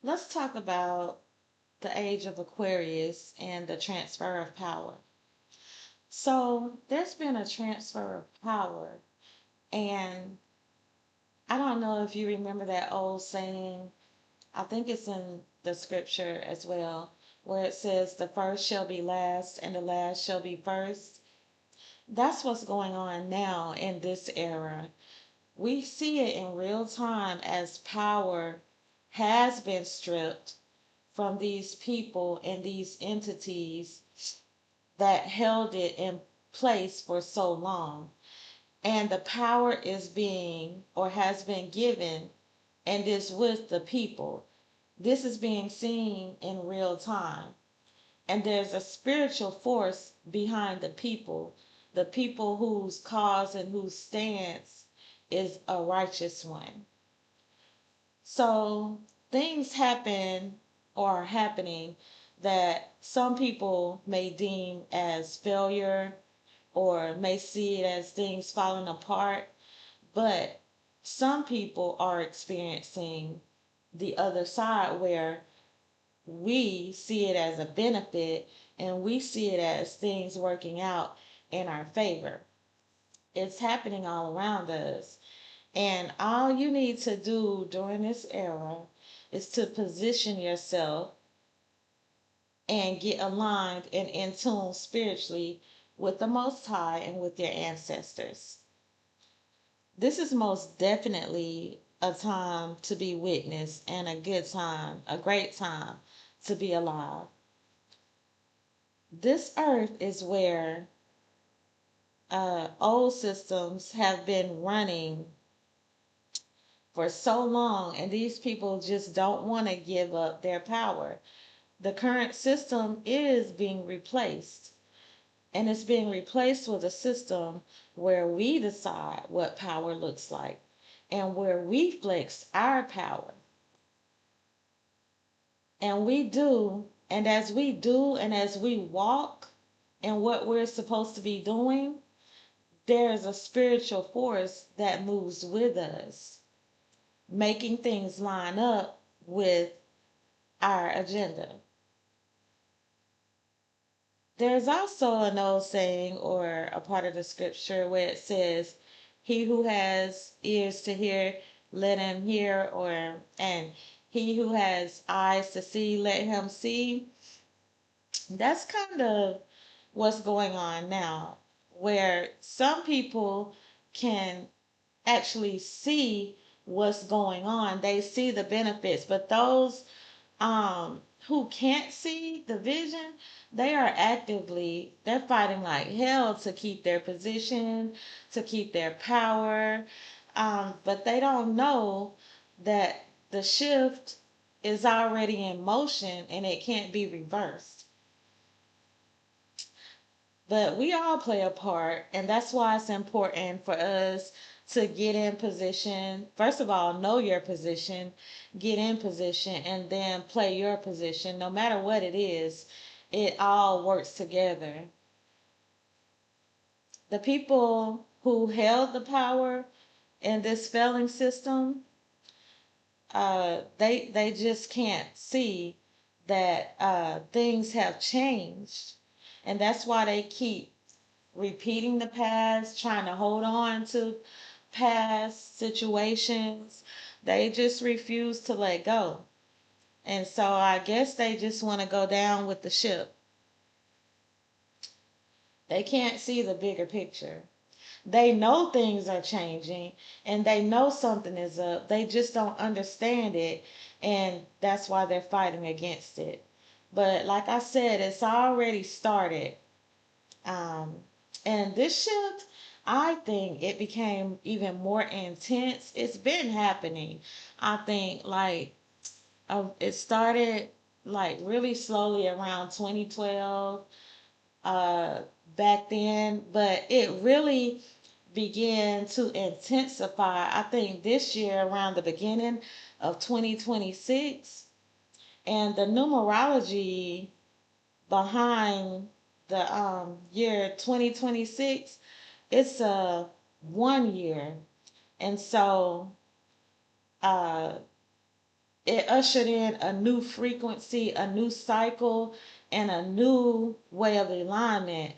Let's talk about the age of Aquarius and the transfer of power. So, there's been a transfer of power, and I don't know if you remember that old saying, I think it's in the scripture as well, where it says, the first shall be last and the last shall be first. That's what's going on now in this era. We see it in real time as power has been stripped from these people and these entities that held it in place for so long. And the power is being or has been given and is with the people. This is being seen in real time. And there's a spiritual force behind the people whose cause and whose stance is a righteous one. So things happen or are happening that some people may deem as failure or may see it as things falling apart, but some people are experiencing the other side where we see it as a benefit and we see it as things working out in our favor. It's happening all around us. And all you need to do during this era is to position yourself and get aligned and in tune spiritually with the Most High and with your ancestors. This is most definitely a time to be witnessed and a good time, a great time to be alive. This earth is where old systems have been running for so long, and these people just don't want to give up their power. The current system is being replaced, and it's being replaced with a system where we decide what power looks like and where we flex our power. And we do, and as we do, and as we walk in what we're supposed to be doing, there's a spiritual force that moves with us, making things line up with our agenda. There's also an old saying or a part of the scripture where it says, he who has ears to hear, let him hear, and he who has eyes to see, let him see. That's kind of what's going on now, where some people can actually see what's going on. They see the benefits, but those who can't see the vision, they're fighting like hell to keep their position, to keep their power. But they don't know that the shift is already in motion and it can't be reversed. But we all play a part, and that's why it's important for us to get in position. First of all, know your position, get in position, and then play your position. No matter what it is, it all works together. The people who held the power in this failing system, they just can't see that things have changed, and that's why they keep repeating the past, trying to hold on to past situations. They just refuse to let go. And so I guess they just want to go down with the ship. They can't see the bigger picture. They know things are changing and they know something is up. They just don't understand it. And that's why they're fighting against it. But like I said, it's already started. Um, and this shift, I think it became even more intense. It's been happening. I think it started like really slowly around 2012 uh, back then, but it really began to intensify. I think this year around the beginning of 2026, and the numerology behind the year 2026, it's a 1 year. And so uh, it ushered in a new frequency, a new cycle, and a new way of alignment.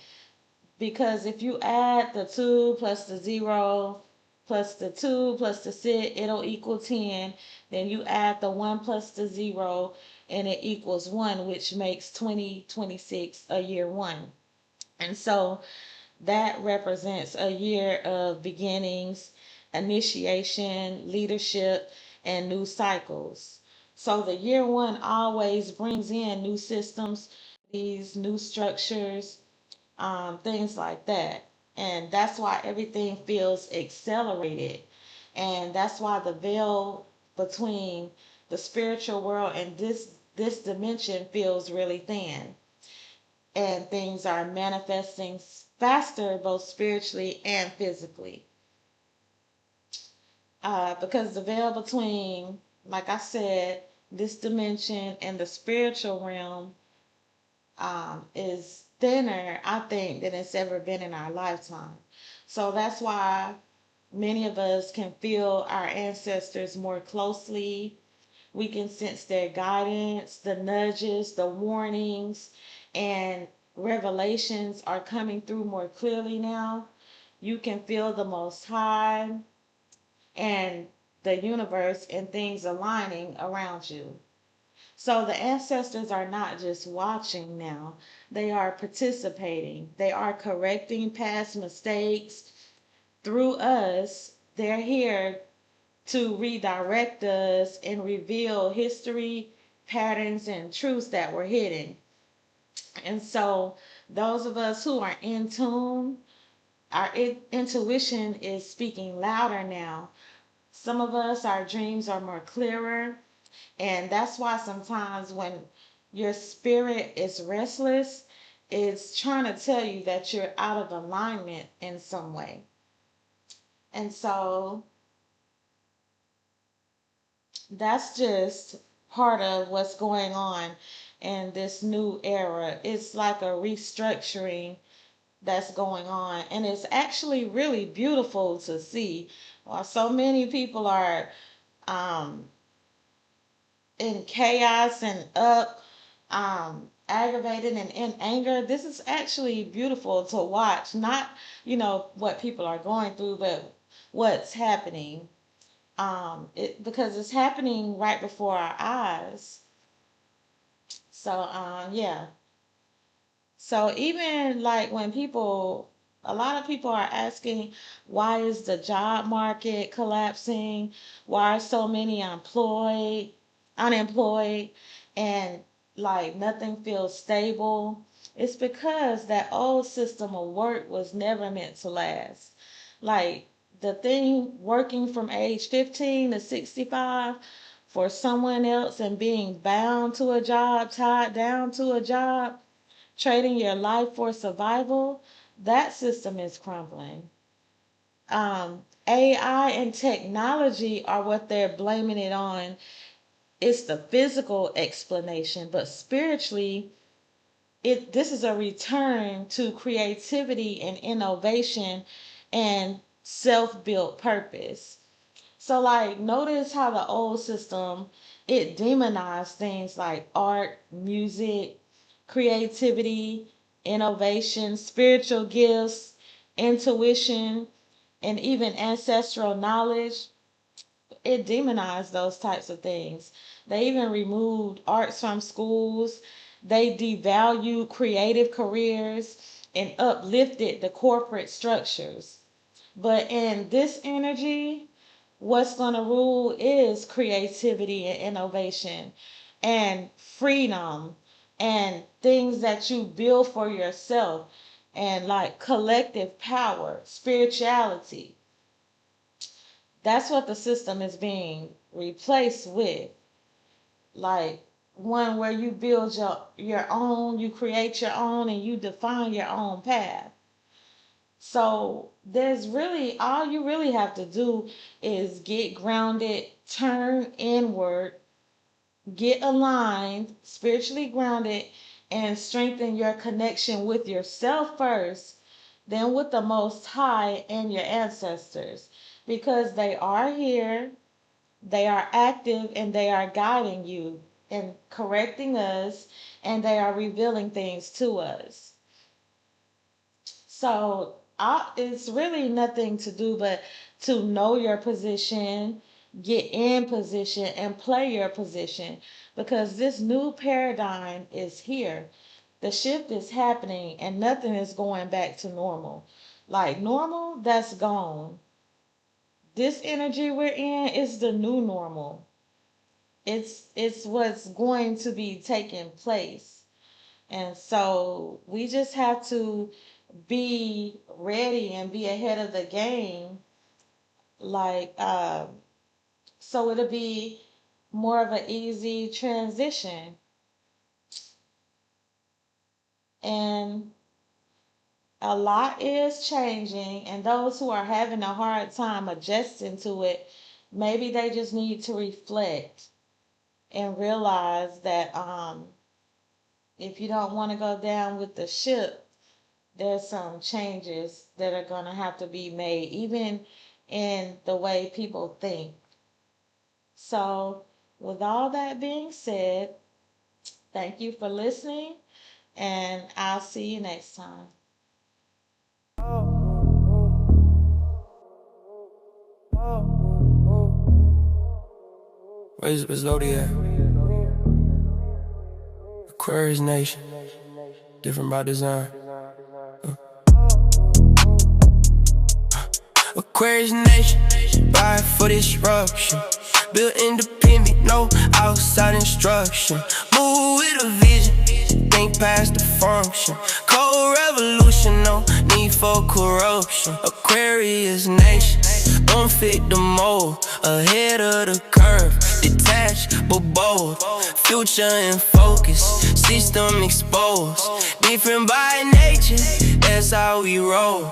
Because if you add the 2 plus the 0 plus the 2 plus the 6, it'll equal 10. Then you add the 1 plus the 0, and it equals 1, which makes 2026 a year 1. And so that represents a year of beginnings, initiation, leadership, and new cycles. So the year 1 always brings in new systems, these new structures, things like that. And that's why everything feels accelerated. And that's why the veil between the spiritual world and this dimension feels really thin. And things are manifesting faster, both spiritually and physically. Because the veil between, like I said, this dimension and the spiritual realm is thinner, I think, than it's ever been in our lifetime. So that's why many of us can feel our ancestors more closely. We can sense their guidance, the nudges, the warnings, and revelations are coming through more clearly now. You can feel the Most High and the universe and things aligning around you. So the ancestors are not just watching now, they are participating. They are correcting past mistakes through us. They're here to redirect us and reveal history, patterns, and truths that were hidden. And so, those of us who are in tune, our intuition is speaking louder now. Some of us, our dreams are more clearer. And that's why sometimes when your spirit is restless, it's trying to tell you that you're out of alignment in some way. And so that's just part of what's going on in this new era. It's like a restructuring that's going on. And it's actually really beautiful to see. While so many people are um, in chaos and aggravated and in anger, this is actually beautiful to watch. Not, what people are going through, but what's happening. Because it's happening right before our eyes. So, yeah. So even like when a lot of people are asking, why is the job market collapsing? Why are so many unemployed, and like nothing feels stable? It's because that old system of work was never meant to last. Like the thing working from age 15 to 65 for someone else and being bound to a job, tied down to a job, trading your life for survival, that system is crumbling. AI and technology are what they're blaming it on. It's the physical explanation, but spiritually, this is a return to creativity and innovation and self-built purpose. So like notice how the old system, it demonized things like art, music, creativity, innovation, spiritual gifts, intuition, and even ancestral knowledge. It demonized those types of things. They even removed arts from schools. They devalued creative careers and uplifted the corporate structures. But in this energy, what's going to rule is creativity and innovation and freedom and things that you build for yourself and like collective power, spirituality. That's what the system is being replaced with. Like one where you build your own, you create your own, and you define your own path. So there's really, all you really have to do is get grounded, turn inward, get aligned, spiritually grounded, and strengthen your connection with yourself first, then with the Most High and your ancestors, because they are here. They are active and they are guiding you and correcting us, and they are revealing things to us. So it's really nothing to do but to know your position, get in position, and play your position, because this new paradigm is here. The shift is happening and nothing is going back to normal. Like normal, that's gone. This energy we're in is the new normal. It's what's going to be taking place. And so we just have to be ready and be ahead of the game, like so it'll be more of an easy transition. And a lot is changing, and those who are having a hard time adjusting to it, maybe they just need to reflect and realize that if you don't want to go down with the ship, there's some changes that are going to have to be made, even in the way people think. So, with all that being said, thank you for listening, and I'll see you next time. Where's Zodiac? Aquarius Nation, different by design. Aquarius Nation, ride for disruption. Built independent, no outside instruction. Move with a vision, think past the function. Cold revolution, no need for corruption. Aquarius Nation, don't fit the mold, ahead of the curve, detached but bold. Future in focus, system exposed. Different by nature, that's how we roll.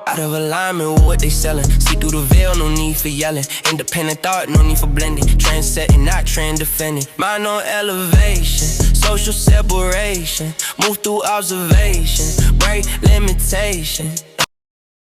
Out of alignment with what they selling. See through the veil, no need for yelling. Independent thought, no need for blending. Trend setting, not trend defending. Mind on elevation, social separation. Move through observation, break limitation.